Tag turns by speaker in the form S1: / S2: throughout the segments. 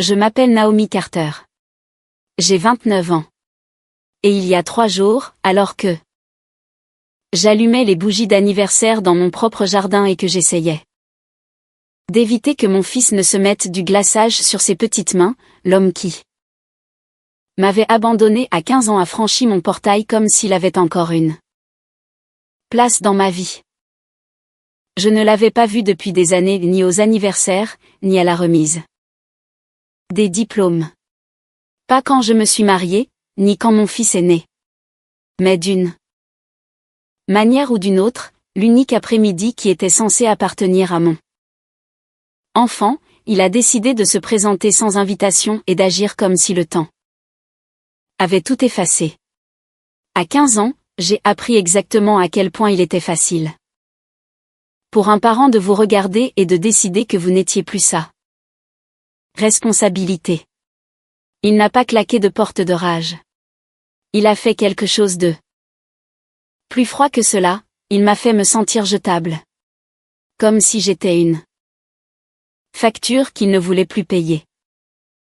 S1: Je m'appelle Naomi Carter. J'ai 29 ans. Et il y a 3 jours, alors que j'allumais les bougies d'anniversaire dans mon propre jardin et que j'essayais d'éviter que mon fils ne se mette du glaçage sur ses petites mains, l'homme qui m'avait abandonné à 15 ans a franchi mon portail comme s'il avait encore une place dans ma vie. Je ne l'avais pas vu depuis des années, ni aux anniversaires, ni à la remise des diplômes. Pas quand je me suis mariée, ni quand mon fils est né. Mais d'une manière ou d'une autre, l'unique après-midi qui était censé appartenir à mon enfant, il a décidé de se présenter sans invitation et d'agir comme si le temps avait tout effacé. À 15 ans, j'ai appris exactement à quel point il était facile pour un parent de vous regarder et de décider que vous n'étiez plus sa responsabilité. Il n'a pas claqué de porte de rage. Il a fait quelque chose de plus froid que cela, il m'a fait me sentir jetable. Comme si j'étais une facture qu'il ne voulait plus payer.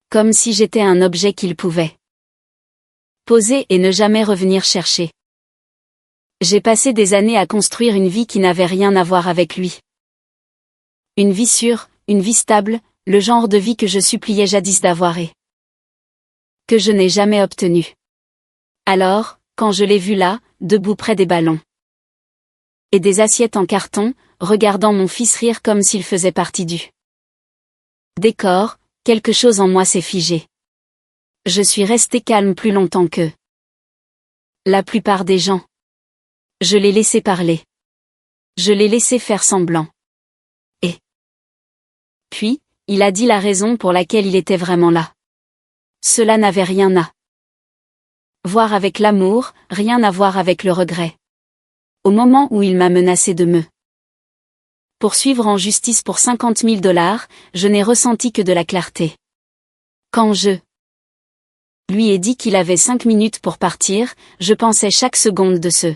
S1: Comme si j'étais un objet qu'il pouvait poser et ne jamais revenir chercher. J'ai passé des années à construire une vie qui n'avait rien à voir avec lui. Une vie sûre, une vie stable, le genre de vie que je suppliais jadis d'avoir et que je n'ai jamais obtenu. Alors, quand je l'ai vu là, debout près des ballons et des assiettes en carton, regardant mon fils rire comme s'il faisait partie du décor, quelque chose en moi s'est figé. Je suis restée calme plus longtemps que la plupart des gens. Je l'ai laissé parler. Je l'ai laissé faire semblant. Et puis, il a dit la raison pour laquelle il était vraiment là. Cela n'avait rien à voir avec l'amour, rien à voir avec le regret. Au moment où il m'a menacé de me poursuivre en justice pour $50 000, je n'ai ressenti que de la clarté. Quand je lui ai dit qu'il avait 5 minutes pour partir, je pensais chaque seconde de ce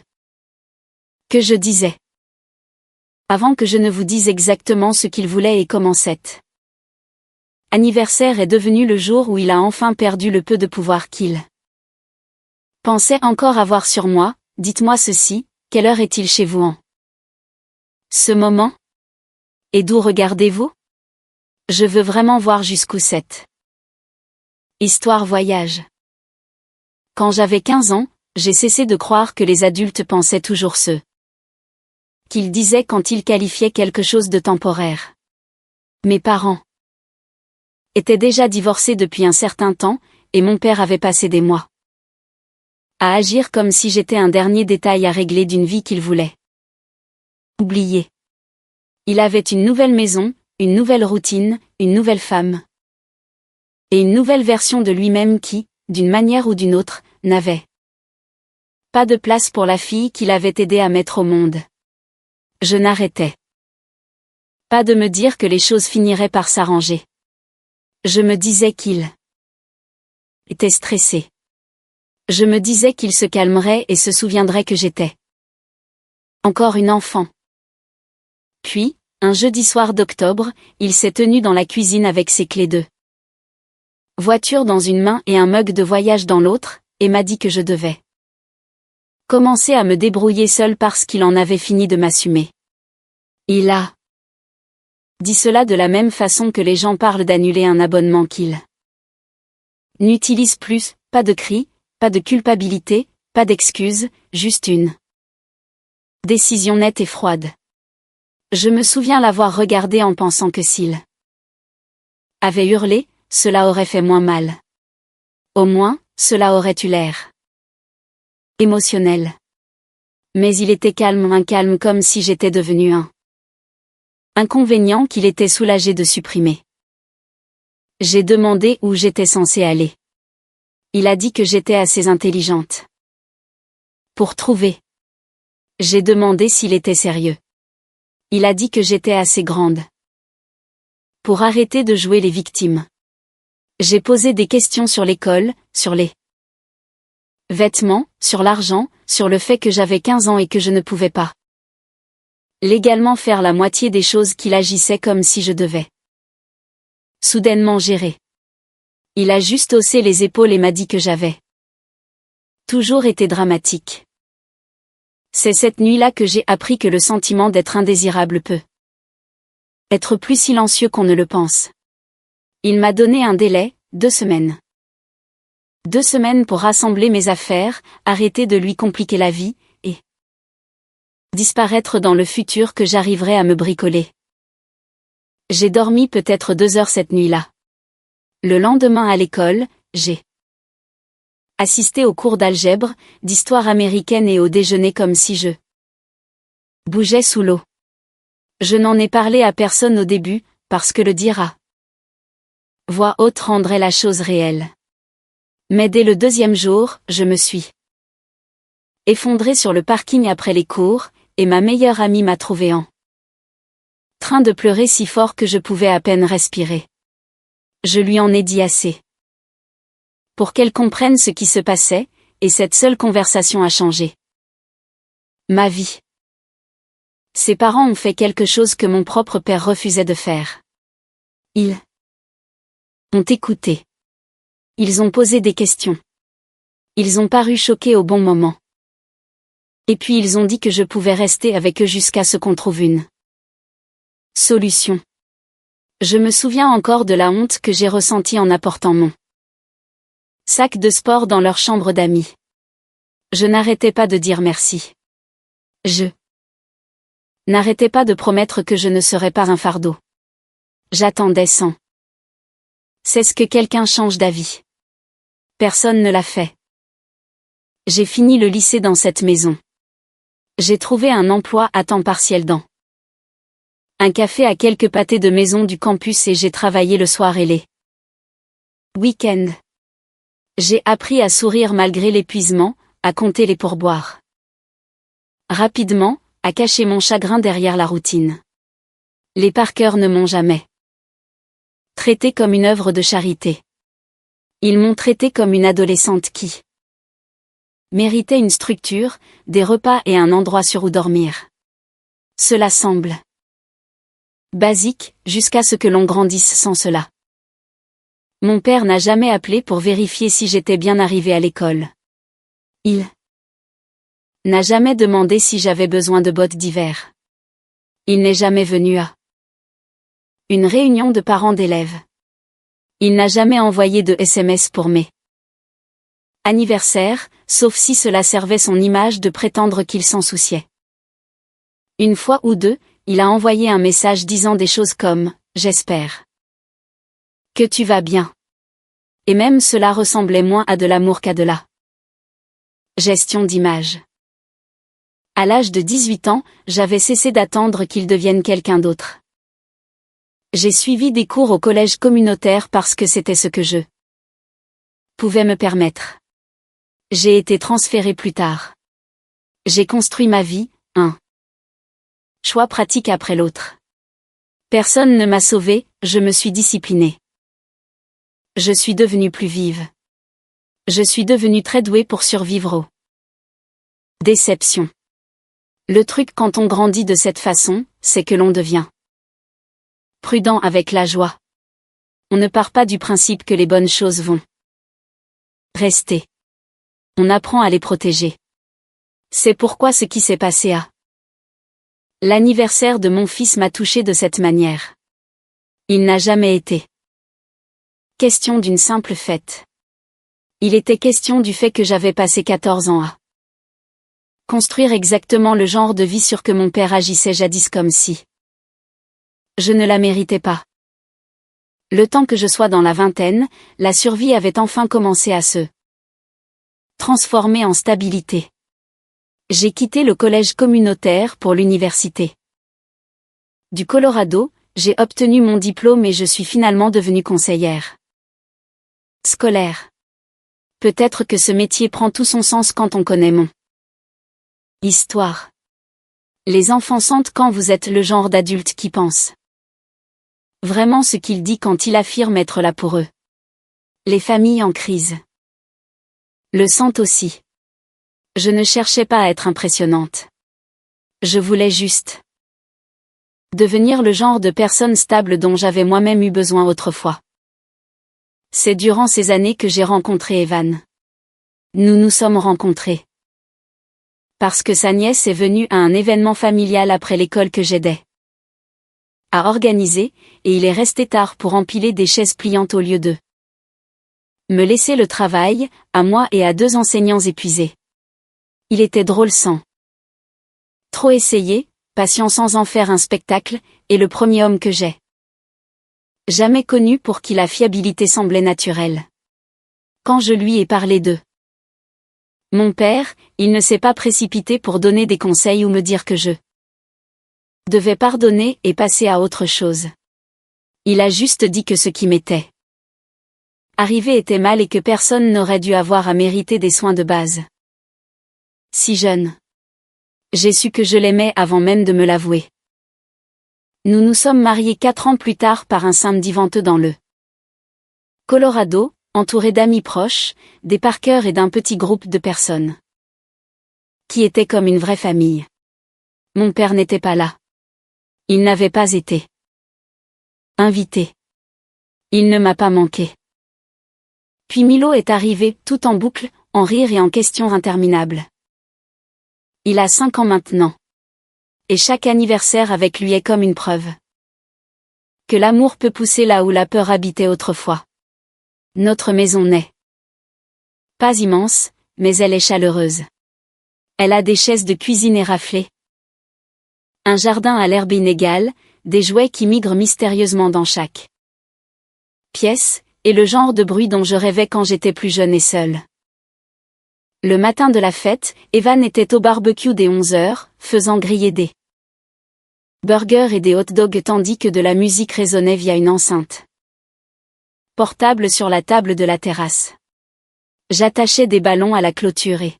S1: que je disais. Avant que je ne vous dise exactement ce qu'il voulait et comment cet anniversaire est devenu le jour où il a enfin perdu le peu de pouvoir qu'il pensait encore avoir sur moi. Dites-moi ceci, quelle heure est-il chez vous en ce moment? Et d'où regardez-vous? Je veux vraiment voir jusqu'où cette histoire voyage. Quand j'avais 15 ans, j'ai cessé de croire que les adultes pensaient toujours ce qu'ils disaient quand ils qualifiaient quelque chose de temporaire. Mes parents étaient déjà divorcés depuis un certain temps, et mon père avait passé des mois à agir comme si j'étais un dernier détail à régler d'une vie qu'il voulait oublier. Il avait une nouvelle maison, une nouvelle routine, une nouvelle femme. Et une nouvelle version de lui-même qui, d'une manière ou d'une autre, n'avait pas de place pour la fille qu'il avait aidé à mettre au monde. Je n'arrêtais pas de me dire que les choses finiraient par s'arranger. Je me disais qu'il était stressé. Je me disais qu'il se calmerait et se souviendrait que j'étais encore une enfant. Puis, un jeudi soir d'octobre, il s'est tenu dans la cuisine avec ses clés de voiture dans une main et un mug de voyage dans l'autre, et m'a dit que je devais commencer à me débrouiller seul parce qu'il en avait fini de m'assumer. Il a dit cela de la même façon que les gens parlent d'annuler un abonnement qu'ils n'utilisent plus, pas de cris, pas de culpabilité, pas d'excuses, juste une décision nette et froide. Je me souviens l'avoir regardé en pensant que s'il avait hurlé, cela aurait fait moins mal. Au moins, cela aurait eu l'air émotionnel. Mais il était calme comme si j'étais devenu un inconvénient qu'il était soulagé de supprimer. J'ai demandé où j'étais censée aller. Il a dit que j'étais assez intelligente pour trouver. J'ai demandé s'il était sérieux. Il a dit que j'étais assez grande pour arrêter de jouer les victimes. J'ai posé des questions sur l'école, sur les vêtements, sur l'argent, sur le fait que j'avais 15 ans et que je ne pouvais pas légalement faire la moitié des choses qu'il agissait comme si je devais soudainement gérer. Il a juste haussé les épaules et m'a dit que j'avais toujours été dramatique. C'est cette nuit-là que j'ai appris que le sentiment d'être indésirable peut être plus silencieux qu'on ne le pense. Il m'a donné un délai, 2 semaines. 2 semaines pour rassembler mes affaires, arrêter de lui compliquer la vie, et disparaître dans le futur que j'arriverai à me bricoler. J'ai dormi peut-être 2 heures cette nuit-là. Le lendemain à l'école, j'ai assisté aux cours d'algèbre, d'histoire américaine et au déjeuner comme si je bougeais sous l'eau. Je n'en ai parlé à personne au début, parce que le dire à voix haute rendrait la chose réelle. Mais dès le 2e jour, je me suis effondrée sur le parking après les cours, et ma meilleure amie m'a trouvée en train de pleurer si fort que je pouvais à peine respirer. Je lui en ai dit assez pour qu'elle comprenne ce qui se passait, et cette seule conversation a changé ma vie. Ses parents ont fait quelque chose que mon propre père refusait de faire. Ils ont écouté. Ils ont posé des questions. Ils ont paru choqués au bon moment. Et puis ils ont dit que je pouvais rester avec eux jusqu'à ce qu'on trouve une solution. Je me souviens encore de la honte que j'ai ressentie en apportant mon sac de sport dans leur chambre d'amis. Je n'arrêtais pas de dire merci. Je n'arrêtais pas de promettre que je ne serais pas un fardeau. J'attendais sans cesse que quelqu'un change d'avis. Personne ne l'a fait. J'ai fini le lycée dans cette maison. J'ai trouvé un emploi à temps partiel dans un café à quelques pâtés de maison du campus et j'ai travaillé le soir et les week-ends. J'ai appris à sourire malgré l'épuisement, à compter les pourboires. Rapidement, à cacher mon chagrin derrière la routine. Les Parker ne m'ont jamais traité comme une œuvre de charité. Ils m'ont traité comme une adolescente qui méritait une structure, des repas et un endroit sur où dormir. Cela semble basique, jusqu'à ce que l'on grandisse sans cela. Mon père n'a jamais appelé pour vérifier si j'étais bien arrivée à l'école. Il n'a jamais demandé si j'avais besoin de bottes d'hiver. Il n'est jamais venu à une réunion de parents d'élèves. Il n'a jamais envoyé de SMS pour mes anniversaires, sauf si cela servait son image de prétendre qu'il s'en souciait. Une fois ou deux, il a envoyé un message disant des choses comme « J'espère que tu vas bien ». Et même cela ressemblait moins à de l'amour qu'à de la gestion d'image. À l'âge de 18 ans, j'avais cessé d'attendre qu'il devienne quelqu'un d'autre. J'ai suivi des cours au collège communautaire parce que c'était ce que je pouvais me permettre. J'ai été transférée plus tard. J'ai construit ma vie, un choix pratique après l'autre. Personne ne m'a sauvée, je me suis disciplinée. Je suis devenue plus vive. Je suis devenue très douée pour survivre aux déceptions. Le truc quand on grandit de cette façon, c'est que l'on devient prudent avec la joie. On ne part pas du principe que les bonnes choses vont rester. On apprend à les protéger. C'est pourquoi ce qui s'est passé à l'anniversaire de mon fils m'a touché de cette manière. Il n'a jamais été question d'une simple fête. Il était question du fait que j'avais passé 14 ans à construire exactement le genre de vie sur que mon père agissait jadis comme si je ne la méritais pas. Le temps que je sois dans la vingtaine, la survie avait enfin commencé à se transformer en stabilité. J'ai quitté le collège communautaire pour l'université du Colorado, j'ai obtenu mon diplôme et je suis finalement devenue conseillère scolaire. Peut-être que ce métier prend tout son sens quand on connaît mon histoire. Les enfants sentent quand vous êtes le genre d'adulte qui pense vraiment ce qu'il dit quand il affirme être là pour eux. Les familles en crise le sentent aussi. Je ne cherchais pas à être impressionnante. Je voulais juste devenir le genre de personne stable dont j'avais moi-même eu besoin autrefois. C'est durant ces années que j'ai rencontré Evan. Nous nous sommes rencontrés parce que sa nièce est venue à un événement familial après l'école que j'aidais à organiser, et il est resté tard pour empiler des chaises pliantes au lieu de me laisser le travail, à moi et à 2 enseignants épuisés. Il était drôle sans trop essayer, patient sans en faire un spectacle, et le premier homme que j'ai jamais connu pour qui la fiabilité semblait naturelle. Quand je lui ai parlé de mon père, il ne s'est pas précipité pour donner des conseils ou me dire que je devais pardonner et passer à autre chose. Il a juste dit que ce qui m'était arrivé était mal et que personne n'aurait dû avoir à mériter des soins de base. Si jeune, j'ai su que je l'aimais avant même de me l'avouer. Nous nous sommes mariés 4 ans plus tard par un samedi venteux dans le Colorado, entouré d'amis proches, des Parker et d'un petit groupe de personnes qui étaient comme une vraie famille. Mon père n'était pas là. Il n'avait pas été invité. Il ne m'a pas manqué. Puis Milo est arrivé, tout en boucle, en rire et en questions interminables. Il a 5 ans maintenant. Et chaque anniversaire avec lui est comme une preuve que l'amour peut pousser là où la peur habitait autrefois. Notre maison n'est pas immense, mais elle est chaleureuse. Elle a des chaises de cuisine éraflées, un jardin à l'herbe inégale, des jouets qui migrent mystérieusement dans chaque pièce, et le genre de bruit dont je rêvais quand j'étais plus jeune et seule. Le matin de la fête, Evan était au barbecue dès 11h, faisant griller des burgers et des hot dogs tandis que de la musique résonnait via une enceinte portable sur la table de la terrasse. J'attachais des ballons à la clôture et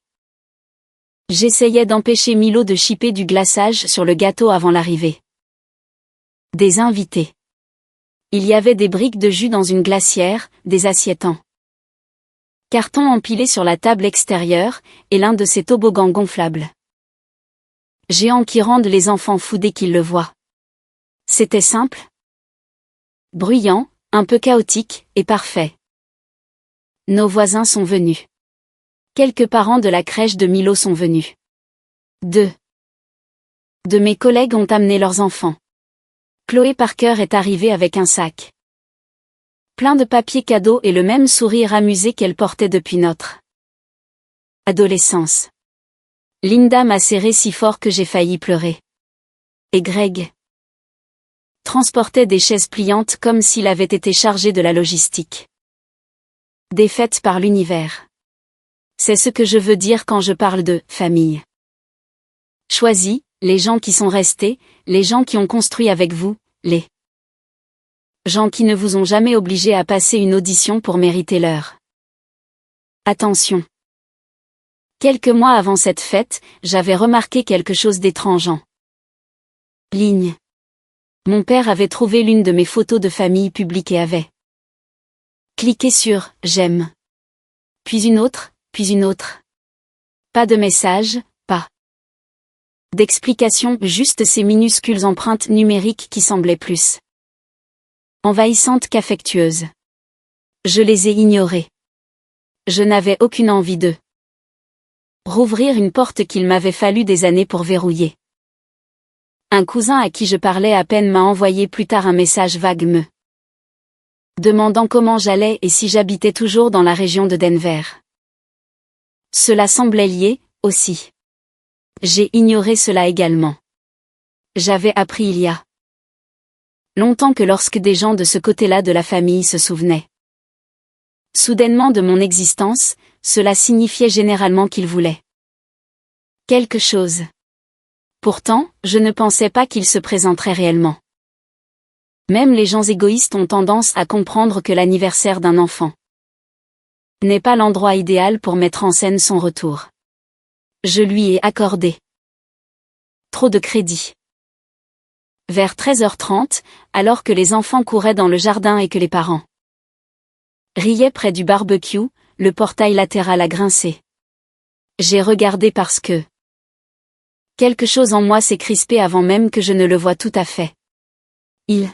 S1: j'essayais d'empêcher Milo de chipper du glaçage sur le gâteau avant l'arrivée des invités. Il y avait des briques de jus dans une glacière, des assiettes en carton empilés sur la table extérieure, et l'un de ces toboggans gonflables géants qui rendent les enfants fous dès qu'ils le voient. C'était simple, bruyant, un peu chaotique, et parfait. Nos voisins sont venus. Quelques parents de la crèche de Milo sont venus. 2 de mes collègues ont amené leurs enfants. Chloé Parker est arrivée avec un sac plein de papiers cadeaux et le même sourire amusé qu'elle portait depuis notre adolescence. Linda m'a serré si fort que j'ai failli pleurer. Et Greg transportait des chaises pliantes comme s'il avait été chargé de la logistique défaite par l'univers. C'est ce que je veux dire quand je parle de « famille ». Choisis, les gens qui sont restés, les gens qui ont construit avec vous, les gens qui ne vous ont jamais obligé à passer une audition pour mériter leur attention. Quelques mois avant cette fête, j'avais remarqué quelque chose d'étrange en ligne. Mon père avait trouvé l'une de mes photos de famille publiques et avait cliqué sur « J'aime ». Puis une autre, puis une autre. Pas de message, pas d'explication, juste ces minuscules empreintes numériques qui semblaient plus envahissantes qu'affectueuses. Je les ai ignorées. Je n'avais aucune envie de rouvrir une porte qu'il m'avait fallu des années pour verrouiller. Un cousin à qui je parlais à peine m'a envoyé plus tard un message vague me demandant comment j'allais et si j'habitais toujours dans la région de Denver. Cela semblait lié, aussi. J'ai ignoré cela également. J'avais appris il y a longtemps que lorsque des gens de ce côté-là de la famille se souvenaient soudainement de mon existence, cela signifiait généralement qu'ils voulaient quelque chose. Pourtant, je ne pensais pas qu'ils se présenteraient réellement. Même les gens égoïstes ont tendance à comprendre que l'anniversaire d'un enfant n'est pas l'endroit idéal pour mettre en scène son retour. Je lui ai accordé trop de crédit. Vers 13h30, alors que les enfants couraient dans le jardin et que les parents riaient près du barbecue, le portail latéral a grincé. J'ai regardé parce que quelque chose en moi s'est crispé avant même que je ne le voie tout à fait. Il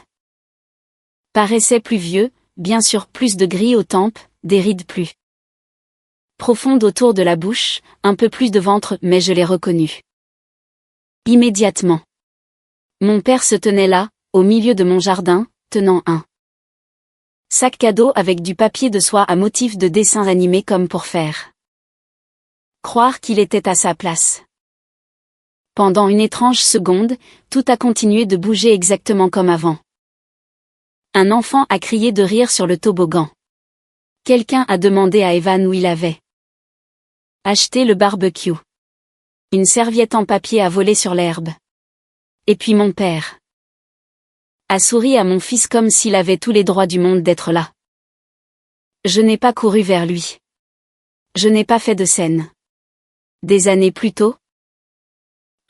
S1: paraissait plus vieux, bien sûr plus de gris aux tempes, des rides plus profondes autour de la bouche, un peu plus de ventre, mais je l'ai reconnu. Immédiatement. Mon père se tenait là, au milieu de mon jardin, tenant un sac à dos avec du papier de soie à motif de dessins animés comme pour faire croire qu'il était à sa place. Pendant une étrange seconde, tout a continué de bouger exactement comme avant. Un enfant a crié de rire sur le toboggan. Quelqu'un a demandé à Evan où il avait acheté le barbecue. Une serviette en papier a volé sur l'herbe. Et puis mon père a souri à mon fils comme s'il avait tous les droits du monde d'être là. Je n'ai pas couru vers lui. Je n'ai pas fait de scène. Des années plus tôt,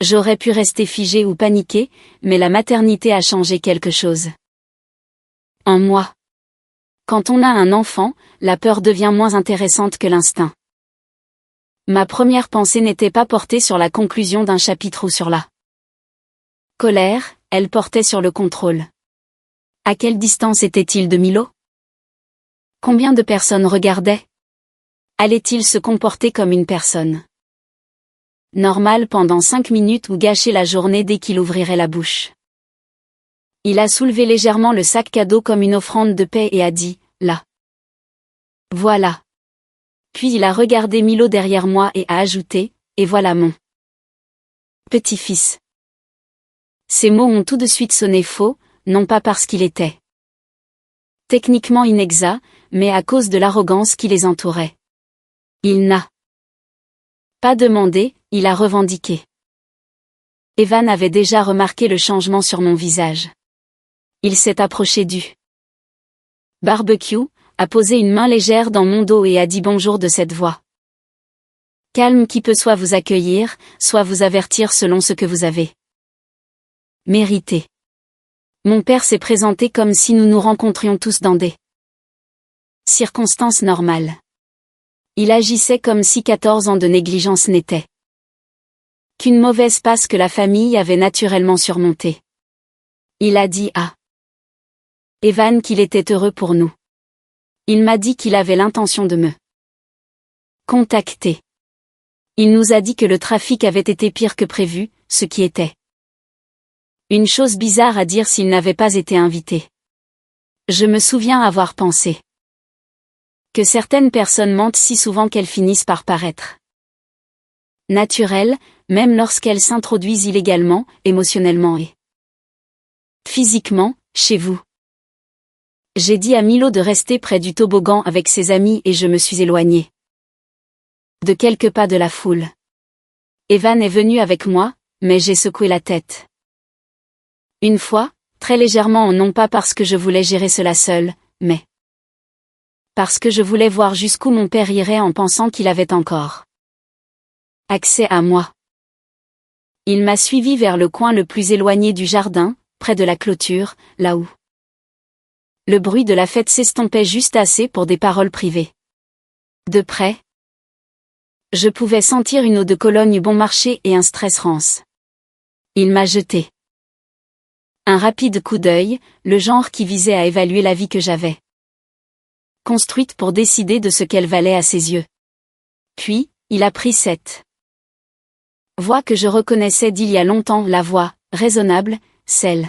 S1: j'aurais pu rester figé ou paniqué, mais la maternité a changé quelque chose en moi. Quand on a un enfant, la peur devient moins intéressante que l'instinct. Ma première pensée n'était pas portée sur la conclusion d'un chapitre ou sur la colère, elle portait sur le contrôle. À quelle distance était-il de Milo? Combien de personnes regardaient? Allait-il se comporter comme une personne normale pendant 5 minutes ou gâcher la journée dès qu'il ouvrirait la bouche? Il a soulevé légèrement le sac à dos comme une offrande de paix et a dit, là. Voilà. Puis il a regardé Milo derrière moi et a ajouté, et voilà mon petit-fils. Ces mots ont tout de suite sonné faux, non pas parce qu'il était techniquement inexact, mais à cause de l'arrogance qui les entourait. Il n'a pas demandé, il a revendiqué. Evan avait déjà remarqué le changement sur mon visage. Il s'est approché du barbecue, a posé une main légère dans mon dos et a dit bonjour de cette voix calme qui peut soit vous accueillir, soit vous avertir selon ce que vous avez mérité. Mon père s'est présenté comme si nous nous rencontrions tous dans des circonstances normales. Il agissait comme si 14 ans de négligence n'étaient qu'une mauvaise passe que la famille avait naturellement surmontée. Il a dit à Evan qu'il était heureux pour nous. Il m'a dit qu'il avait l'intention de me contacter. Il nous a dit que le trafic avait été pire que prévu, ce qui était une chose bizarre à dire s'il n'avait pas été invité. Je me souviens avoir pensé que certaines personnes mentent si souvent qu'elles finissent par paraître naturelles, même lorsqu'elles s'introduisent illégalement, émotionnellement et physiquement, chez vous. J'ai dit à Milo de rester près du toboggan avec ses amis et je me suis éloigné de quelques pas de la foule. Evan est venu avec moi, mais j'ai secoué la tête. Une fois, très légèrement, non pas parce que je voulais gérer cela seul, mais parce que je voulais voir jusqu'où mon père irait en pensant qu'il avait encore accès à moi. Il m'a suivi vers le coin le plus éloigné du jardin, près de la clôture, là où le bruit de la fête s'estompait juste assez pour des paroles privées. De près, je pouvais sentir une eau de Cologne bon marché et un stress rance. Il m'a jeté un rapide coup d'œil, le genre qui visait à évaluer la vie que j'avais construite pour décider de ce qu'elle valait à ses yeux. Puis, il a pris cette voix que je reconnaissais d'il y a longtemps, la voix raisonnable, celle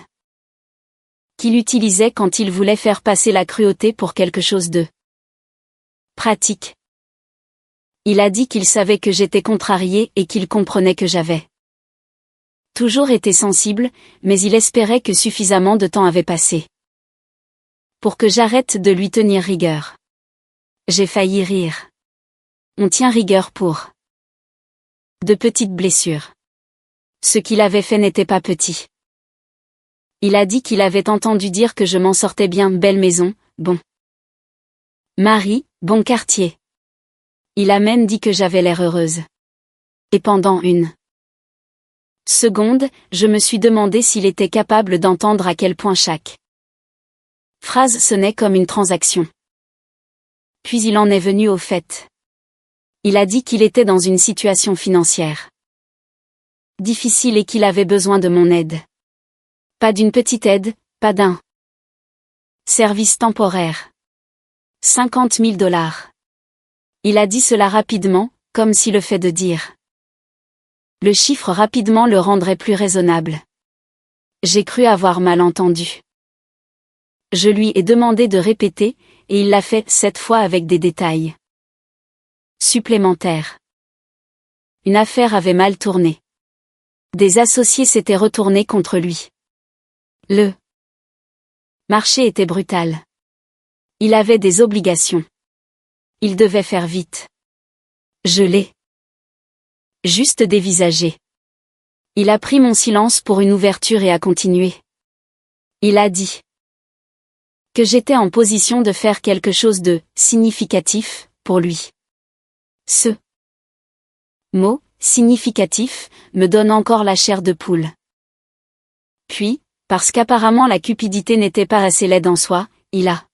S1: qu'il utilisait quand il voulait faire passer la cruauté pour quelque chose de pratique. Il a dit qu'il savait que j'étais contrarié et qu'il comprenait que j'avais toujours été sensible, mais il espérait que suffisamment de temps avait passé pour que j'arrête de lui tenir rigueur. J'ai failli rire. On tient rigueur pour de petites blessures. Ce qu'il avait fait n'était pas petit. Il a dit qu'il avait entendu dire que je m'en sortais bien, belle maison, bon mari, bon quartier. Il a même dit que j'avais l'air heureuse. Et pendant une seconde, je me suis demandé s'il était capable d'entendre à quel point chaque phrase sonnait comme une transaction. Puis il en est venu au fait. Il a dit qu'il était dans une situation financière difficile et qu'il avait besoin de mon aide. Pas d'une petite aide, pas d'un service temporaire. $50 000. Il a dit cela rapidement, comme si le fait de dire le chiffre rapidement le rendrait plus raisonnable. J'ai cru avoir mal entendu. Je lui ai demandé de répéter, et il l'a fait cette fois avec des détails supplémentaires. Une affaire avait mal tourné. Des associés s'étaient retournés contre lui. Le marché était brutal. Il avait des obligations. Il devait faire vite. Je l'ai juste dévisagé. Il a pris mon silence pour une ouverture et a continué. Il a dit que j'étais en position de faire quelque chose de significatif pour lui. Ce mot, significatif, me donne encore la chair de poule. Puis, parce qu'apparemment la cupidité n'était pas assez laide en soi, il a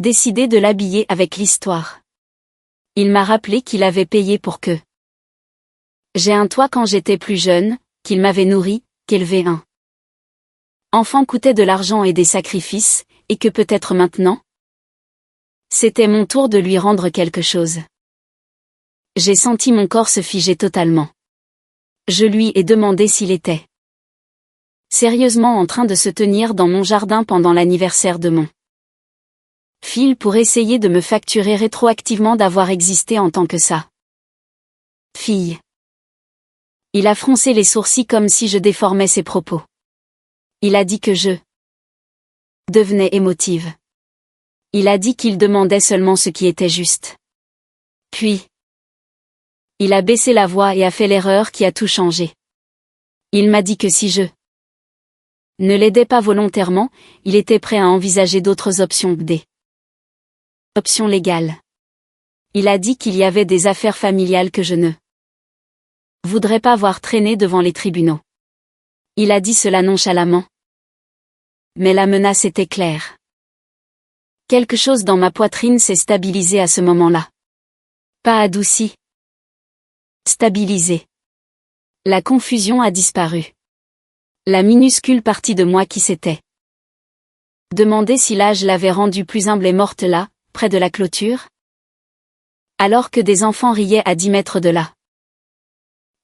S1: décidé de l'habiller avec l'histoire. Il m'a rappelé qu'il avait payé pour que j'ai un toit quand j'étais plus jeune, qu'il m'avait nourri, qu'élever un enfant coûtait de l'argent et des sacrifices, et que peut-être maintenant, c'était mon tour de lui rendre quelque chose. J'ai senti mon corps se figer totalement. Je lui ai demandé s'il était sérieusement en train de se tenir dans mon jardin pendant l'anniversaire de mon fils pour essayer de me facturer rétroactivement d'avoir existé en tant que sa fille. Il a froncé les sourcils comme si je déformais ses propos. Il a dit que je devenais émotive. Il a dit qu'il demandait seulement ce qui était juste. Puis, il a baissé la voix et a fait l'erreur qui a tout changé. Il m'a dit que si je ne l'aidais pas volontairement, il était prêt à envisager d'autres options que des options légales. Il a dit qu'il y avait des affaires familiales que je ne voudrais pas voir traîner devant les tribunaux. Il a dit cela nonchalamment. Mais la menace était claire. Quelque chose dans ma poitrine s'est stabilisé à ce moment-là. Pas adouci. Stabilisé. La confusion a disparu. La minuscule partie de moi qui s'était demandé si l'âge l'avait rendue plus humble est morte là, près de la clôture. Alors que des enfants riaient à 10 mètres de là.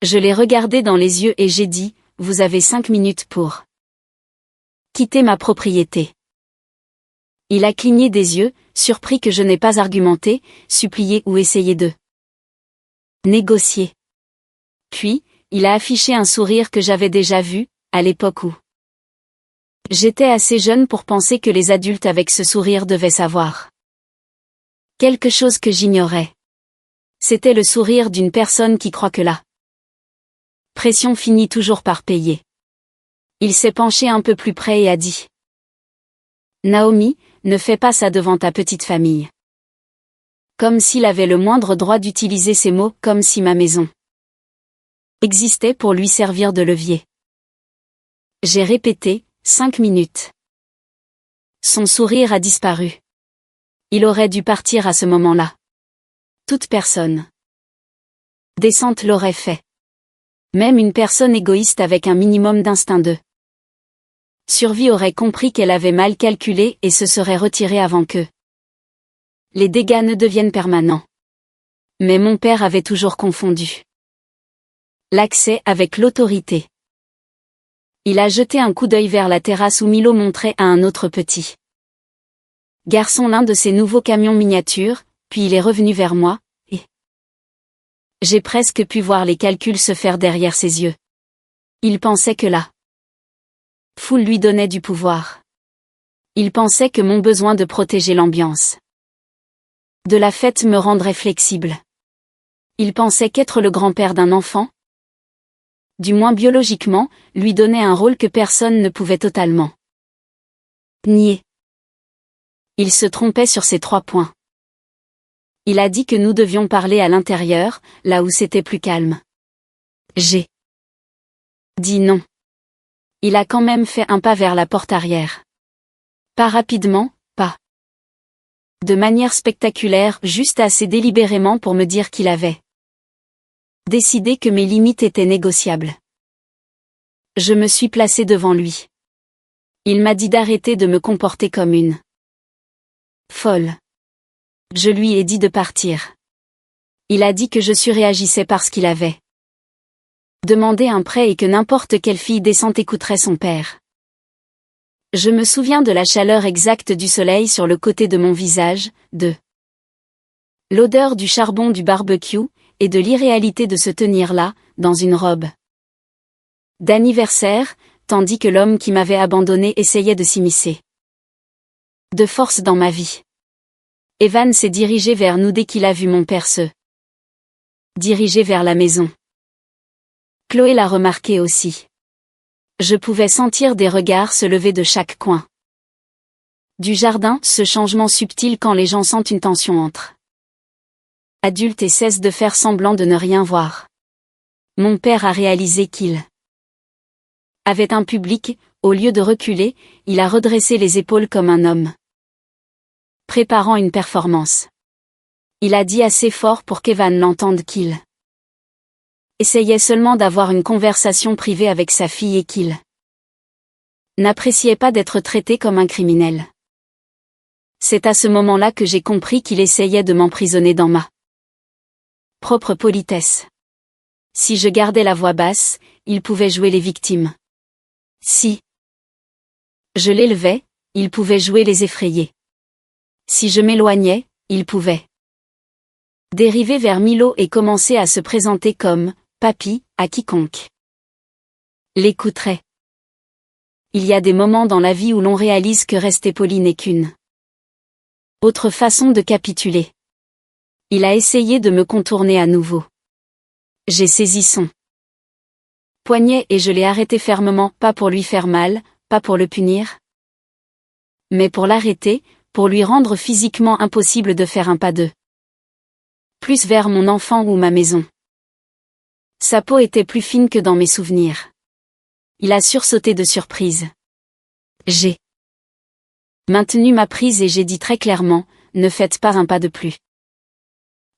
S1: Je l'ai regardé dans les yeux et j'ai dit, vous avez 5 minutes pour quitter ma propriété. Il a cligné des yeux, surpris que je n'ai pas argumenté, supplié ou essayé de négocier. Puis, il a affiché un sourire que j'avais déjà vu, à l'époque où j'étais assez jeune pour penser que les adultes avec ce sourire devaient savoir quelque chose que j'ignorais. C'était le sourire d'une personne qui croit que la pression finit toujours par payer. Il s'est penché un peu plus près et a dit « Naomi, ne fais pas ça devant ta petite famille. » Comme s'il avait le moindre droit d'utiliser ces mots, comme si ma maison existait pour lui servir de levier. J'ai répété, 5 minutes. Son sourire a disparu. Il aurait dû partir à ce moment-là. Toute personne décente l'aurait fait. Même une personne égoïste avec un minimum d'instinct de survie aurait compris qu'elle avait mal calculé et se serait retirée avant que les dégâts ne deviennent permanents. Mais mon père avait toujours confondu l'accès avec l'autorité. Il a jeté un coup d'œil vers la terrasse où Milo montrait à un autre petit garçon l'un de ses nouveaux camions miniatures, puis il est revenu vers moi, et j'ai presque pu voir les calculs se faire derrière ses yeux. Il pensait que la foule lui donnait du pouvoir. Il pensait que mon besoin de protéger l'ambiance de la fête me rendrait flexible. Il pensait qu'être le grand-père d'un enfant, du moins biologiquement, lui donnait un rôle que personne ne pouvait totalement nier. Il se trompait sur ces 3 points. Il a dit que nous devions parler à l'intérieur, là où c'était plus calme. J'ai dit non. Il a quand même fait un pas vers la porte arrière. Pas rapidement, pas de manière spectaculaire, juste assez délibérément pour me dire qu'il avait décidé que mes limites étaient négociables. Je me suis placé devant lui. Il m'a dit d'arrêter de me comporter comme une folle. Je lui ai dit de partir. Il a dit que je surréagissais parce qu'il avait demandé un prêt et que n'importe quelle fille décente écouterait son père. Je me souviens de la chaleur exacte du soleil sur le côté de mon visage, de l'odeur du charbon du barbecue, et de l'irréalité de se tenir là, dans une robe d'anniversaire, tandis que l'homme qui m'avait abandonné essayait de s'immiscer de force dans ma vie. Evan s'est dirigé vers nous dès qu'il a vu mon père se diriger vers la maison. Chloé l'a remarqué aussi. Je pouvais sentir des regards se lever de chaque coin du jardin, ce changement subtil quand les gens sentent une tension entre adultes et cessent de faire semblant de ne rien voir. Mon père a réalisé qu'il avait un public, au lieu de reculer, il a redressé les épaules comme un homme préparant une performance. Il a dit assez fort pour qu'Evan l'entende qu'il essayait seulement d'avoir une conversation privée avec sa fille et qu'il n'appréciait pas d'être traité comme un criminel. C'est à ce moment-là que j'ai compris qu'il essayait de m'emprisonner dans ma propre politesse. Si je gardais la voix basse, il pouvait jouer les victimes. Si je l'élevais, il pouvait jouer les effrayés. Si je m'éloignais, il pouvait dériver vers Milo et commencer à se présenter comme « papy » à quiconque l'écouterait. Il y a des moments dans la vie où l'on réalise que rester poli n'est qu'une autre façon de capituler. Il a essayé de me contourner à nouveau. J'ai saisi son poignet et je l'ai arrêté fermement, pas pour lui faire mal, pas pour le punir, mais pour l'arrêter, pour lui rendre physiquement impossible de faire un pas de plus vers mon enfant ou ma maison. Sa peau était plus fine que dans mes souvenirs. Il a sursauté de surprise. J'ai maintenu ma prise et j'ai dit très clairement, ne faites pas un pas de plus.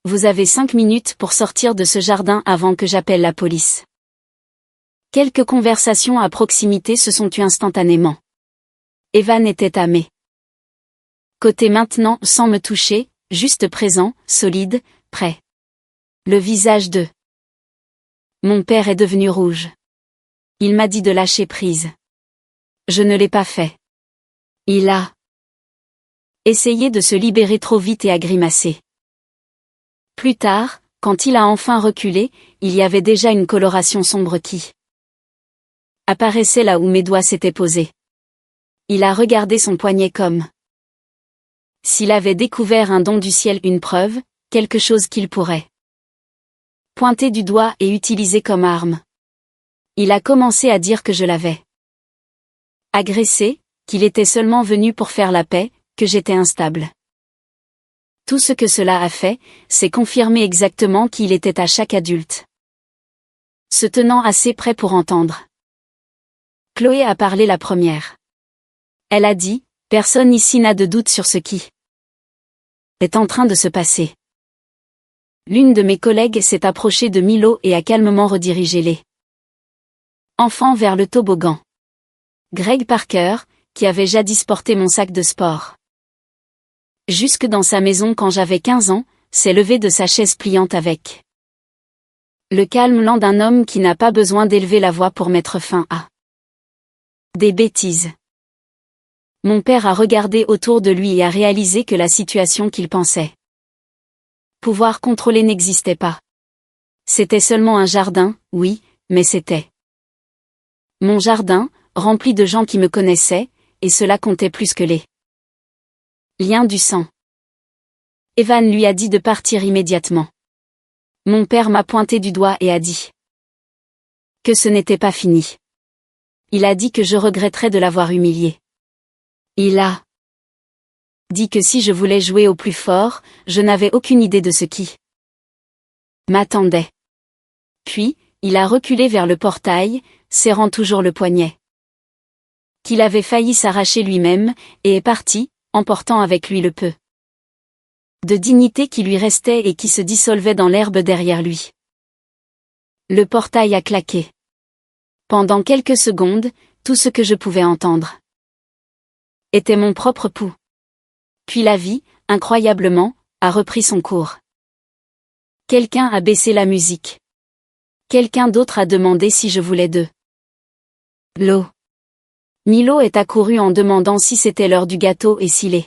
S1: Vous avez 5 minutes pour sortir de ce jardin avant que j'appelle la police. Quelques conversations à proximité se sont tues instantanément. Evan était à mes côtés maintenant, sans me toucher, juste présent, solide, prêt. Le visage de mon père est devenu rouge. Il m'a dit de lâcher prise. Je ne l'ai pas fait. Il a essayé de se libérer trop vite et a grimacé. Plus tard, quand il a enfin reculé, il y avait déjà une coloration sombre qui apparaissait là où mes doigts s'étaient posés. Il a regardé son poignet comme s'il avait découvert un don du ciel, une preuve, quelque chose qu'il pourrait pointer du doigt et utiliser comme arme. Il a commencé à dire que je l'avais agressé, qu'il était seulement venu pour faire la paix, que j'étais instable. Tout ce que cela a fait, c'est confirmer exactement qui il était à chaque adulte, se tenant assez près pour entendre. Chloé a parlé la première. Elle a dit, personne ici n'a de doute sur ce qui est en train de se passer. L'une de mes collègues s'est approchée de Milo et a calmement redirigé les enfants vers le toboggan. Greg Parker, qui avait jadis porté mon sac de sport jusque dans sa maison quand j'avais 15 ans, s'est levé de sa chaise pliante avec le calme lent d'un homme qui n'a pas besoin d'élever la voix pour mettre fin à des bêtises. Mon père a regardé autour de lui et a réalisé que la situation qu'il pensait pouvoir contrôler n'existait pas. C'était seulement un jardin, oui, mais c'était mon jardin, rempli de gens qui me connaissaient, et cela comptait plus que les liens du sang. Evan lui a dit de partir immédiatement. Mon père m'a pointé du doigt et a dit que ce n'était pas fini. Il a dit que je regretterais de l'avoir humilié. Il a dit que si je voulais jouer au plus fort, je n'avais aucune idée de ce qui m'attendait. Puis, il a reculé vers le portail, serrant toujours le poignet qu'il avait failli s'arracher lui-même, et est parti, emportant avec lui le peu de dignité qui lui restait et qui se dissolvait dans l'herbe derrière lui. Le portail a claqué. Pendant quelques secondes, tout ce que je pouvais entendre était mon propre pouls. Puis la vie, incroyablement, a repris son cours. Quelqu'un a baissé la musique. Quelqu'un d'autre a demandé si je voulais de l'eau. Milo est accouru en demandant si c'était l'heure du gâteau et si les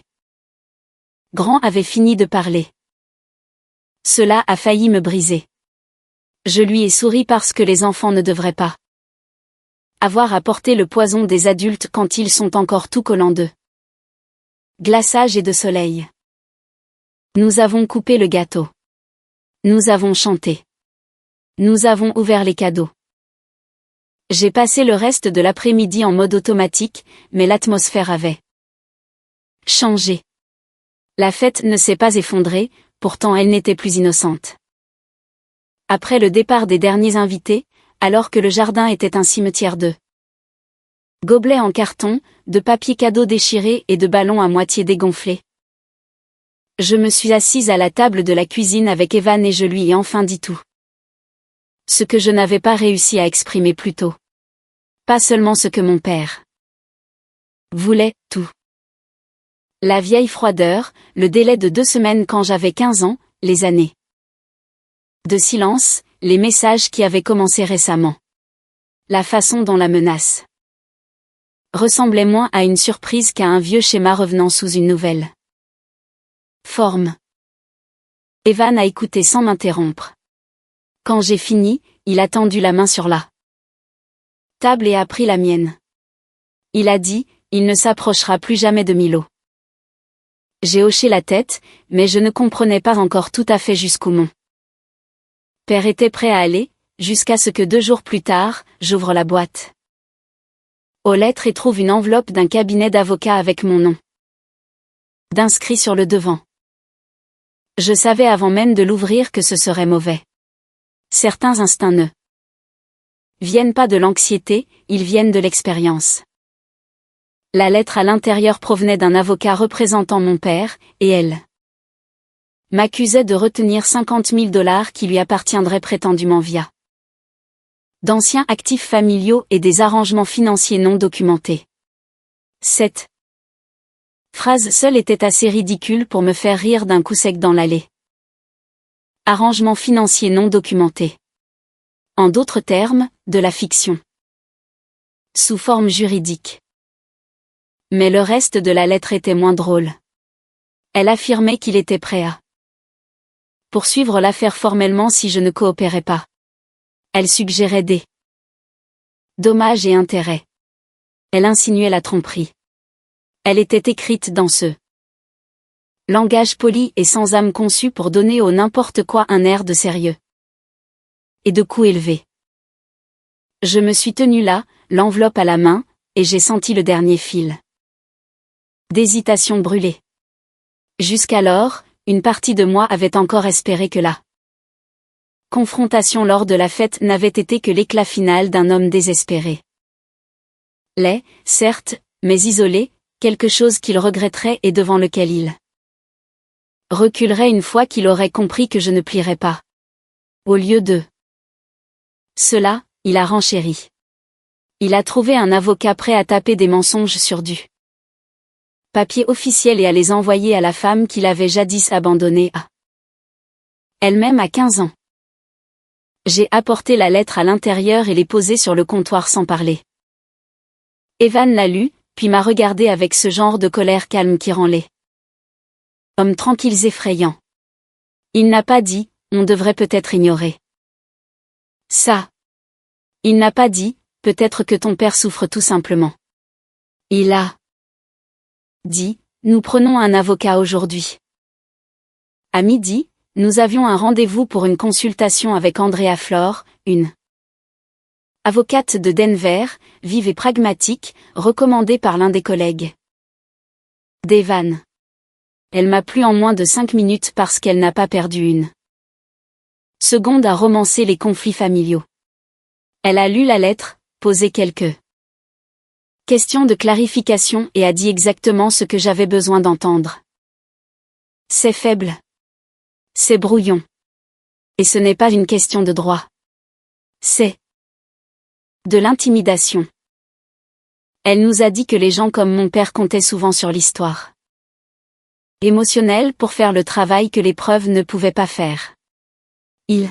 S1: grands avaient fini de parler. Cela a failli me briser. Je lui ai souri parce que les enfants ne devraient pas avoir à porter le poison des adultes quand ils sont encore tout collants de glaçage et de soleil. Nous avons coupé le gâteau. Nous avons chanté. Nous avons ouvert les cadeaux. J'ai passé le reste de l'après-midi en mode automatique, mais l'atmosphère avait changé. La fête ne s'est pas effondrée, pourtant elle n'était plus innocente. Après le départ des derniers invités, alors que le jardin était un cimetière de gobelets en carton, de papier cadeau déchiré et de ballons à moitié dégonflés, je me suis assise à la table de la cuisine avec Evan et je lui ai enfin dit tout. Ce que je n'avais pas réussi à exprimer plus tôt. Pas seulement ce que mon père voulait, tout. La vieille froideur, le délai de 2 semaines quand j'avais 15 ans, les années de silence, les messages qui avaient commencé récemment. La façon dont la menace ressemblait moins à une surprise qu'à un vieux schéma revenant sous une nouvelle forme. Evan a écouté sans m'interrompre. Quand j'ai fini, il a tendu la main sur la table et a pris la mienne. Il a dit, il ne s'approchera plus jamais de Milo. J'ai hoché la tête, mais je ne comprenais pas encore tout à fait jusqu'où mon père était prêt à aller, jusqu'à ce que 2 jours plus tard, j'ouvre la boîte aux lettres et trouve une enveloppe d'un cabinet d'avocats avec mon nom d'inscrit sur le devant. Je savais avant même de l'ouvrir que ce serait mauvais. Certains instincts ne viennent pas de l'anxiété, ils viennent de l'expérience. La lettre à l'intérieur provenait d'un avocat représentant mon père, et elle m'accusait de retenir 50 000 $ qui lui appartiendraient prétendument via d'anciens actifs familiaux et des arrangements financiers non documentés. Cette phrase seule était assez ridicule pour me faire rire d'un coup sec dans l'allée. Arrangements financiers non documentés. En d'autres termes, de la fiction. Sous forme juridique. Mais le reste de la lettre était moins drôle. Elle affirmait qu'il était prêt à poursuivre l'affaire formellement si je ne coopérais pas. Elle suggérait des dommages et intérêts. Elle insinuait la tromperie. Elle était écrite dans ce langage poli et sans âme conçu pour donner au n'importe quoi un air de sérieux et de coup élevé. Je me suis tenue là, l'enveloppe à la main, et j'ai senti le dernier fil d'hésitation brûler. Jusqu'alors, une partie de moi avait encore espéré que la confrontation lors de la fête n'avait été que l'éclat final d'un homme désespéré. Laid, certes, mais isolé, quelque chose qu'il regretterait et devant lequel il reculerait une fois qu'il aurait compris que je ne plierais pas. Au lieu de cela, il a renchéri. Il a trouvé un avocat prêt à taper des mensonges sur du papier officiel et à les envoyer à la femme qu'il avait jadis abandonnée à elle-même à 15 ans. J'ai apporté la lettre à l'intérieur et l'ai posée sur le comptoir sans parler. Evan l'a lue, puis m'a regardé avec ce genre de colère calme qui rend les hommes tranquilles effrayants. Il n'a pas dit, on devrait peut-être ignorer ça. Il n'a pas dit, peut-être que ton père souffre tout simplement. Il a dit, nous prenons un avocat aujourd'hui. À midi, nous avions un rendez-vous pour une consultation avec Andrea Flore, une avocate de Denver, vive et pragmatique, recommandée par l'un des collègues d'Evan. Elle m'a plu en moins de 5 minutes parce qu'elle n'a pas perdu une seconde à romancer les conflits familiaux. Elle a lu la lettre, posé quelques questions de clarification et a dit exactement ce que j'avais besoin d'entendre. C'est faible. C'est brouillon. Et ce n'est pas une question de droit. C'est de l'intimidation. Elle nous a dit que les gens comme mon père comptaient souvent sur l'histoire émotionnel pour faire le travail que l'épreuve ne pouvait pas faire. Il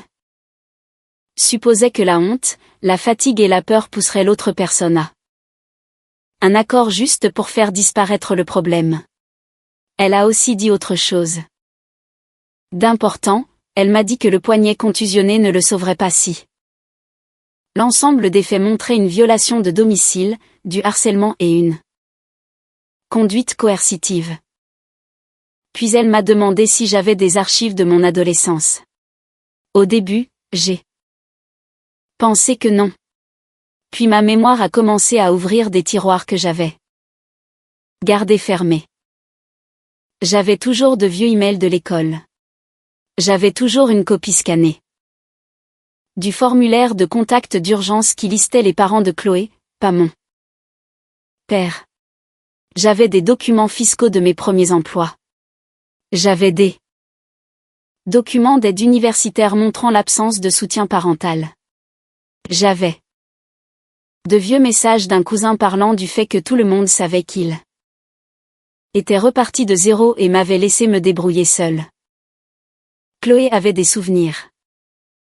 S1: supposait que la honte, la fatigue et la peur pousseraient l'autre personne à un accord juste pour faire disparaître le problème. Elle a aussi dit autre chose d'important, elle m'a dit que le poignet contusionné ne le sauverait pas si l'ensemble des faits montrait une violation de domicile, du harcèlement et une conduite coercitive. Puis elle m'a demandé si j'avais des archives de mon adolescence. Au début, j'ai pensé que non. Puis ma mémoire a commencé à ouvrir des tiroirs que j'avais gardés fermés. J'avais toujours de vieux emails de l'école. J'avais toujours une copie scannée du formulaire de contact d'urgence qui listait les parents de Chloé, pas mon père. J'avais des documents fiscaux de mes premiers emplois. J'avais des documents d'aide universitaire montrant l'absence de soutien parental. J'avais de vieux messages d'un cousin parlant du fait que tout le monde savait qu'il était reparti de zéro et m'avait laissé me débrouiller seule. Chloé avait des souvenirs.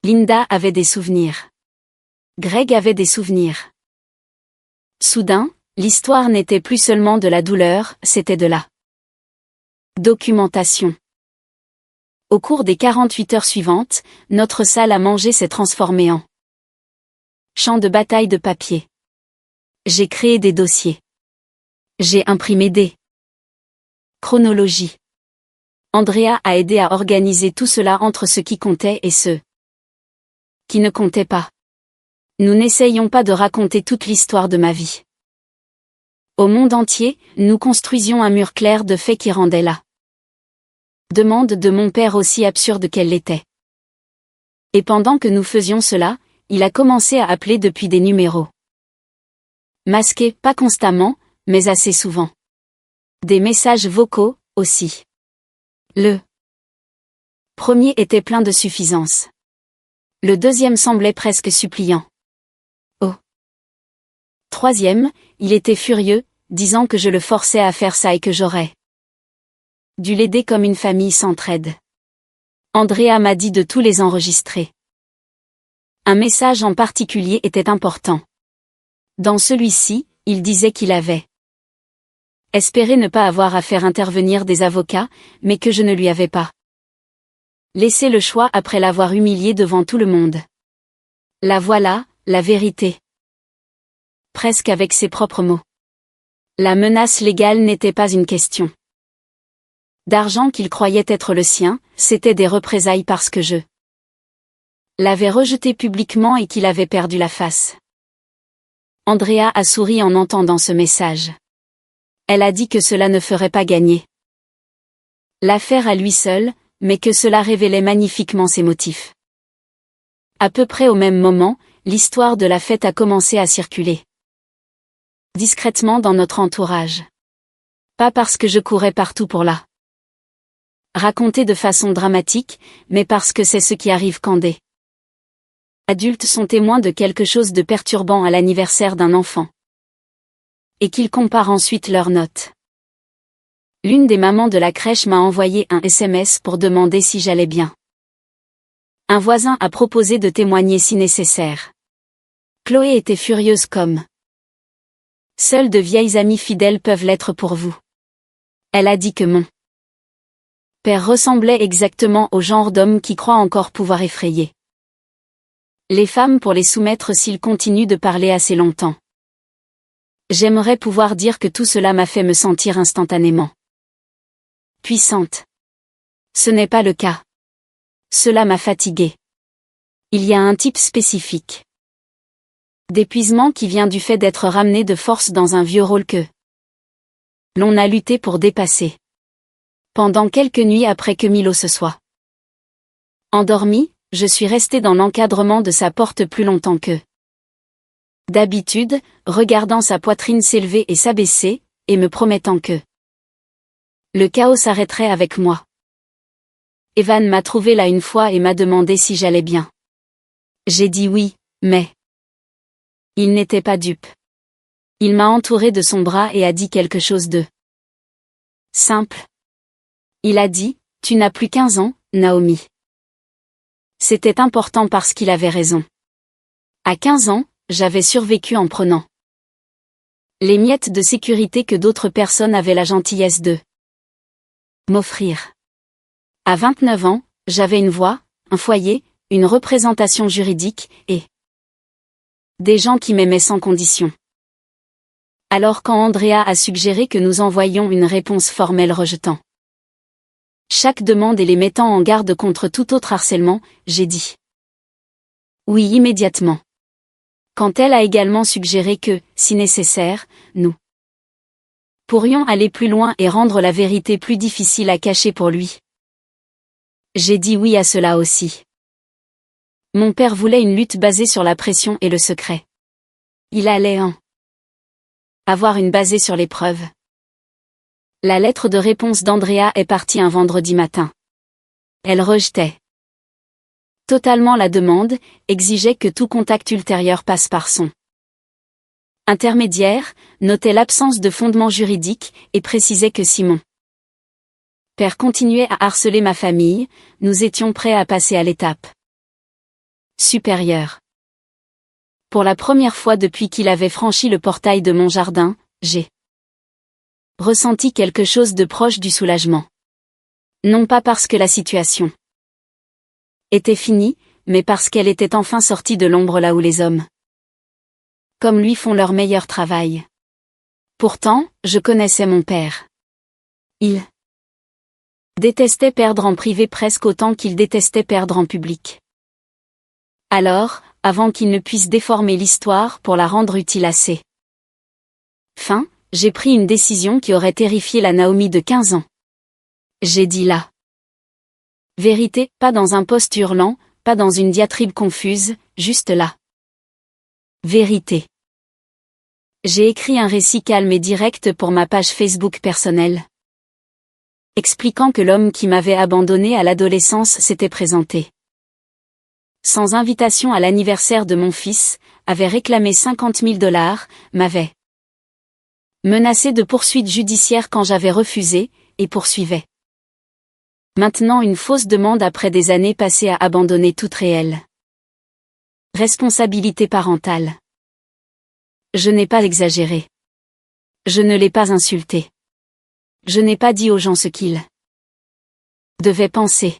S1: Linda avait des souvenirs. Greg avait des souvenirs. Soudain, l'histoire n'était plus seulement de la douleur, c'était de la documentation. Au cours des 48 heures suivantes, notre salle à manger s'est transformée en champ de bataille de papier. J'ai créé des dossiers. J'ai imprimé des chronologies. Andrea a aidé à organiser tout cela entre ce qui comptait et ce qui ne comptait pas. Nous n'essayions pas de raconter toute l'histoire de ma vie. Au monde entier, nous construisions un mur clair de faits qui rendait la demande de mon père aussi absurde qu'elle l'était. Et pendant que nous faisions cela, il a commencé à appeler depuis des numéros masqués, pas constamment, mais assez souvent. Des messages vocaux, aussi. Le premier était plein de suffisance. Le deuxième semblait presque suppliant. Au troisième, il était furieux, disant que je le forçais à faire ça et que j'aurais dû l'aider comme une famille s'entraide. Andrea m'a dit de tous les enregistrer. Un message en particulier était important. Dans celui-ci, il disait qu'il avait espéré ne pas avoir à faire intervenir des avocats, mais que je ne lui avais pas laissé le choix après l'avoir humilié devant tout le monde. La voilà, la vérité. Presque avec ses propres mots. La menace légale n'était pas une question d'argent qu'il croyait être le sien, c'était des représailles parce que je l'avais rejeté publiquement et qu'il avait perdu la face. Andrea a souri en entendant ce message. Elle a dit que cela ne ferait pas gagner l'affaire à lui seul, mais que cela révélait magnifiquement ses motifs. À peu près au même moment, l'histoire de la fête a commencé à circuler discrètement dans notre entourage. Pas parce que je courais partout pour la raconter de façon dramatique, mais parce que c'est ce qui arrive quand des adultes sont témoins de quelque chose de perturbant à l'anniversaire d'un enfant. Et qu'ils comparent ensuite leurs notes. L'une des mamans de la crèche m'a envoyé un SMS pour demander si j'allais bien. Un voisin a proposé de témoigner si nécessaire. Chloé était furieuse comme seules de vieilles amies fidèles peuvent l'être pour vous. Elle a dit que mon père ressemblait exactement au genre d'homme qui croit encore pouvoir effrayer les femmes pour les soumettre s'ils continuent de parler assez longtemps. J'aimerais pouvoir dire que tout cela m'a fait me sentir instantanément puissante. Ce n'est pas le cas. Cela m'a fatiguée. Il y a un type spécifique d'épuisement qui vient du fait d'être ramené de force dans un vieux rôle que l'on a lutté pour dépasser. Pendant quelques nuits après que Milo se soit endormi, je suis restée dans l'encadrement de sa porte plus longtemps que d'habitude, regardant sa poitrine s'élever et s'abaisser, et me promettant que le chaos s'arrêterait avec moi. Evan m'a trouvé là une fois et m'a demandé si j'allais bien. J'ai dit oui, mais il n'était pas dupe. Il m'a entouré de son bras et a dit quelque chose de simple. Il a dit, tu n'as plus 15 ans, Naomi. C'était important parce qu'il avait raison. À 15 ans, j'avais survécu en prenant les miettes de sécurité que d'autres personnes avaient la gentillesse de m'offrir. À 29 ans, j'avais une voix, un foyer, une représentation juridique, et des gens qui m'aimaient sans condition. Alors quand Andrea a suggéré que nous envoyions une réponse formelle rejetant chaque demande et les mettant en garde contre tout autre harcèlement, j'ai dit oui immédiatement. Quand elle a également suggéré que, si nécessaire, nous pourrions aller plus loin et rendre la vérité plus difficile à cacher pour lui, j'ai dit oui à cela aussi. Mon père voulait une lutte basée sur la pression et le secret. Il allait avoir une basée sur les preuves. La lettre de réponse d'Andrea est partie un vendredi matin. Elle rejetait totalement la demande, exigeait que tout contact ultérieur passe par son intermédiaire, notait l'absence de fondement juridique et précisait que si mon père continuait à harceler ma famille, nous étions prêts à passer à l'étape supérieure. Pour la première fois depuis qu'il avait franchi le portail de mon jardin, j'ai ressenti quelque chose de proche du soulagement. Non pas parce que la situation était finie, mais parce qu'elle était enfin sortie de l'ombre là où les hommes comme lui font leur meilleur travail. Pourtant, je connaissais mon père. Il détestait perdre en privé presque autant qu'il détestait perdre en public. Alors, avant qu'il ne puisse déformer l'histoire pour la rendre utile à ses fins, j'ai pris une décision qui aurait terrifié la Naomi de 15 ans. J'ai dit la vérité, pas dans un post hurlant, pas dans une diatribe confuse, juste la vérité. J'ai écrit un récit calme et direct pour ma page Facebook personnelle, expliquant que l'homme qui m'avait abandonné à l'adolescence s'était présenté sans invitation à l'anniversaire de mon fils, avait réclamé $50 000, m'avait menacé de poursuites judiciaires quand j'avais refusé, et poursuivait maintenant une fausse demande après des années passées à abandonner toute réelle responsabilité parentale. Je n'ai pas exagéré. Je ne l'ai pas insulté. Je n'ai pas dit aux gens ce qu'ils devaient penser.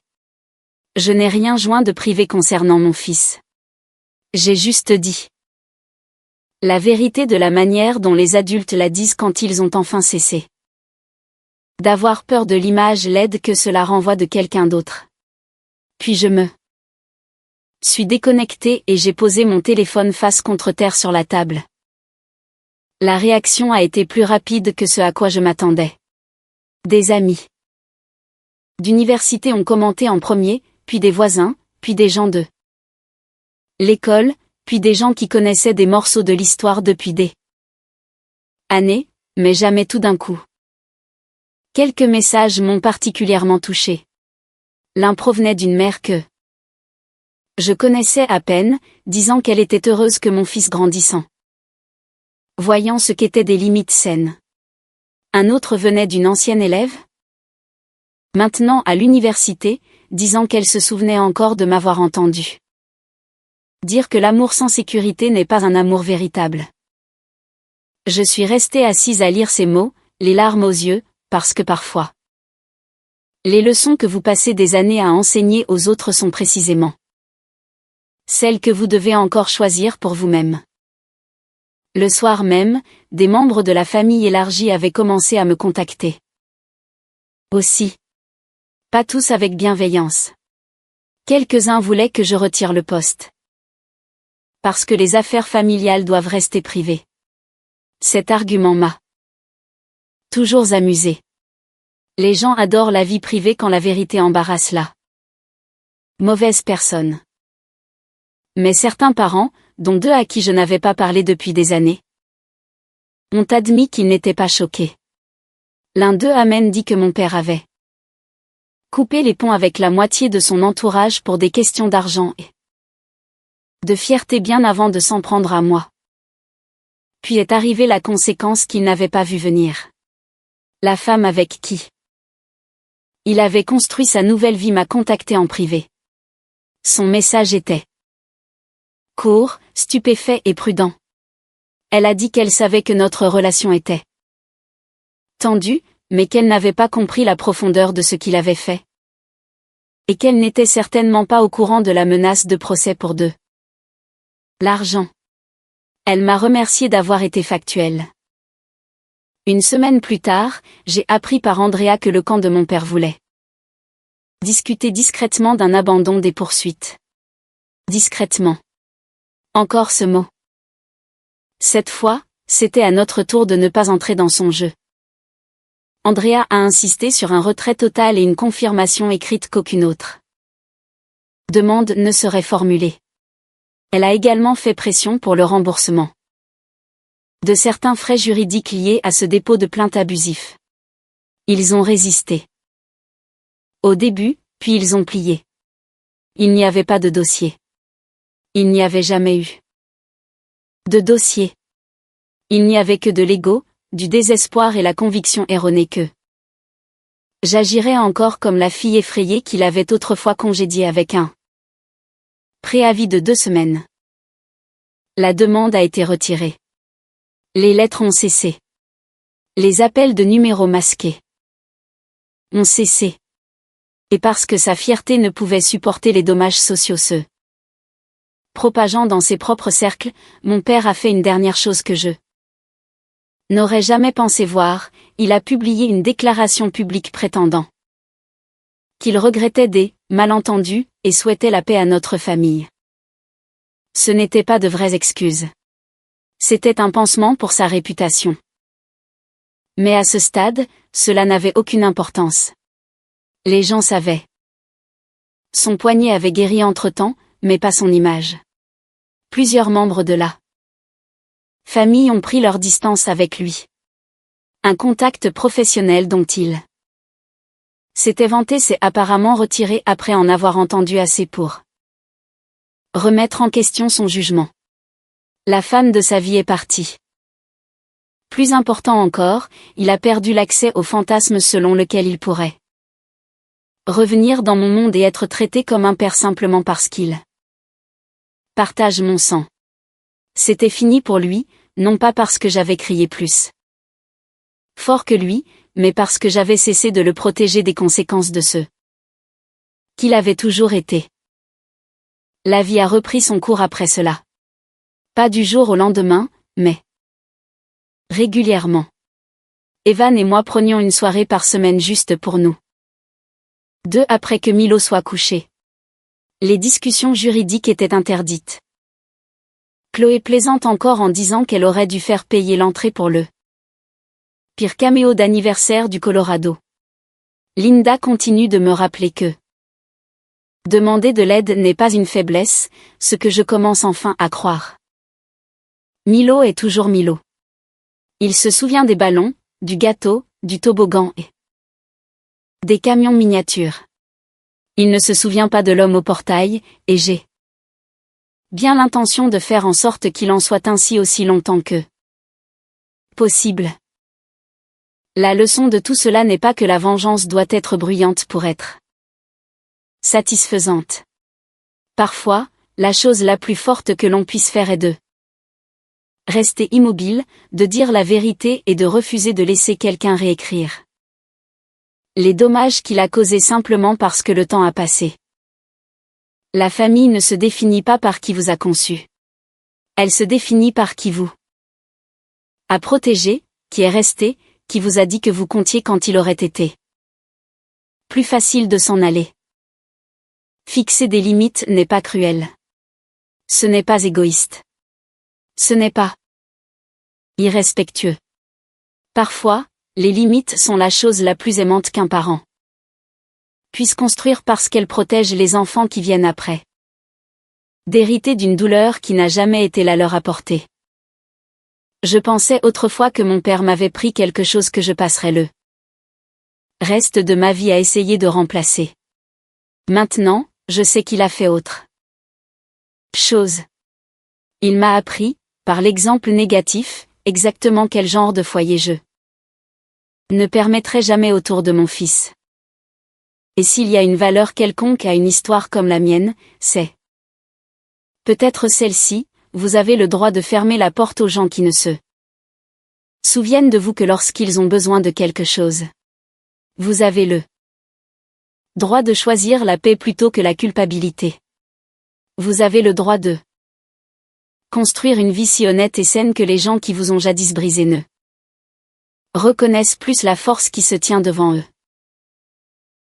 S1: Je n'ai rien joint de privé concernant mon fils. J'ai juste dit la vérité de la manière dont les adultes la disent quand ils ont enfin cessé d'avoir peur de l'image laide que cela renvoie de quelqu'un d'autre. Puis je me suis déconnecté et j'ai posé mon téléphone face contre terre sur la table. La réaction a été plus rapide que ce à quoi je m'attendais. Des amis d'université ont commenté en premier, puis des voisins, puis des gens de l'école, puis des gens qui connaissaient des morceaux de l'histoire depuis des années, mais jamais tout d'un coup. Quelques messages m'ont particulièrement touché. L'un provenait d'une mère que je connaissais à peine, disant qu'elle était heureuse que mon fils grandissant, voyant ce qu'étaient des limites saines. Un autre venait d'une ancienne élève, maintenant à l'université, disant qu'elle se souvenait encore de m'avoir entendu dire que l'amour sans sécurité n'est pas un amour véritable. Je suis restée assise à lire ces mots, les larmes aux yeux, parce que parfois les leçons que vous passez des années à enseigner aux autres sont précisément celles que vous devez encore choisir pour vous-même. Le soir même, des membres de la famille élargie avaient commencé à me contacter. Aussi. Pas tous avec bienveillance. Quelques-uns voulaient que je retire le poste. Parce que les affaires familiales doivent rester privées. Cet argument m'a toujours amusé. Les gens adorent la vie privée quand la vérité embarrasse la mauvaise personne. Mais certains parents, dont 2 à qui je n'avais pas parlé depuis des années, ont admis qu'ils n'étaient pas choqués. L'un d'eux a même dit que mon père avait coupé les ponts avec la moitié de son entourage pour des questions d'argent et de fierté bien avant de s'en prendre à moi. Puis est arrivée la conséquence qu'il n'avait pas vu venir. La femme avec qui Il avait construit sa nouvelle vie, m'a contacté en privé. Son message était court, stupéfait et prudent. Elle a dit qu'elle savait que notre relation était tendue, mais qu'elle n'avait pas compris la profondeur de ce qu'il avait fait. Et qu'elle n'était certainement pas au courant de la menace de procès pour l'argent. Elle m'a remercié d'avoir été factuelle. Une semaine plus tard, j'ai appris par Andrea que le camp de mon père voulait discuter discrètement d'un abandon des poursuites. Discrètement. Encore ce mot. Cette fois, c'était à notre tour de ne pas entrer dans son jeu. Andrea a insisté sur un retrait total et une confirmation écrite qu'aucune autre demande ne serait formulée. Elle a également fait pression pour le remboursement de certains frais juridiques liés à ce dépôt de plainte abusif. Ils ont résisté. Au début, puis ils ont plié. Il n'y avait pas de dossier. Il n'y avait jamais eu de dossier. Il n'y avait que de l'ego, du désespoir et la conviction erronée que j'agirais encore comme la fille effrayée qu'il avait autrefois congédiée avec un préavis de 2 semaines. La demande a été retirée. Les lettres ont cessé. Les appels de numéros masqués ont cessé. Et parce que sa fierté ne pouvait supporter les dommages sociaux se propageant dans ses propres cercles, mon père a fait une dernière chose que je n'aurais jamais pensé voir, il a publié une déclaration publique prétendant qu'il regrettait des malentendus et souhaitait la paix à notre famille. Ce n'étaient pas de vraies excuses. C'était un pansement pour sa réputation. Mais à ce stade, cela n'avait aucune importance. Les gens savaient. Son poignet avait guéri entre-temps, mais pas son image. Plusieurs membres de la famille ont pris leur distance avec lui. Un contact professionnel dont il s'était vanté s'est apparemment retiré après en avoir entendu assez pour remettre en question son jugement. La femme de sa vie est partie. Plus important encore, il a perdu l'accès au fantasme selon lequel il pourrait revenir dans mon monde et être traité comme un père simplement parce qu'il partage mon sang. C'était fini pour lui, non pas parce que j'avais crié plus fort que lui, mais parce que j'avais cessé de le protéger des conséquences de ce qu'il avait toujours été. La vie a repris son cours après cela. Pas du jour au lendemain, mais régulièrement. Evan et moi prenions une soirée par semaine juste pour nous. 2 après que Milo soit couché. Les discussions juridiques étaient interdites. Chloé plaisante encore en disant qu'elle aurait dû faire payer l'entrée pour le pire caméo d'anniversaire du Colorado. Linda continue de me rappeler que demander de l'aide n'est pas une faiblesse, ce que je commence enfin à croire. Milo est toujours Milo. Il se souvient des ballons, du gâteau, du toboggan et des camions miniatures. Il ne se souvient pas de l'homme au portail, et j'ai bien l'intention de faire en sorte qu'il en soit ainsi aussi longtemps que possible. La leçon de tout cela n'est pas que la vengeance doit être bruyante pour être satisfaisante. Parfois, la chose la plus forte que l'on puisse faire est de rester immobile, de dire la vérité et de refuser de laisser quelqu'un réécrire les dommages qu'il a causés simplement parce que le temps a passé. La famille ne se définit pas par qui vous a conçu. Elle se définit par qui vous a protégé, qui est resté, qui vous a dit que vous comptiez quand il aurait été plus facile de s'en aller. Fixer des limites n'est pas cruel. Ce n'est pas égoïste. Ce n'est pas irrespectueux. Parfois, les limites sont la chose la plus aimante qu'un parent puisse construire parce qu'elles protègent les enfants qui viennent après d'hériter d'une douleur qui n'a jamais été la leur apportée. Je pensais autrefois que mon père m'avait pris quelque chose que je passerais le reste de ma vie à essayer de remplacer. Maintenant, je sais qu'il a fait autre chose. Il m'a appris, par l'exemple négatif, exactement quel genre de foyer je ne permettrai jamais autour de mon fils. Et s'il y a une valeur quelconque à une histoire comme la mienne, c'est peut-être celle-ci: vous avez le droit de fermer la porte aux gens qui ne se souviennent de vous que lorsqu'ils ont besoin de quelque chose. Vous avez le droit de choisir la paix plutôt que la culpabilité. Vous avez le droit de construire une vie si honnête et saine que les gens qui vous ont jadis brisé ne reconnaissent plus la force qui se tient devant eux.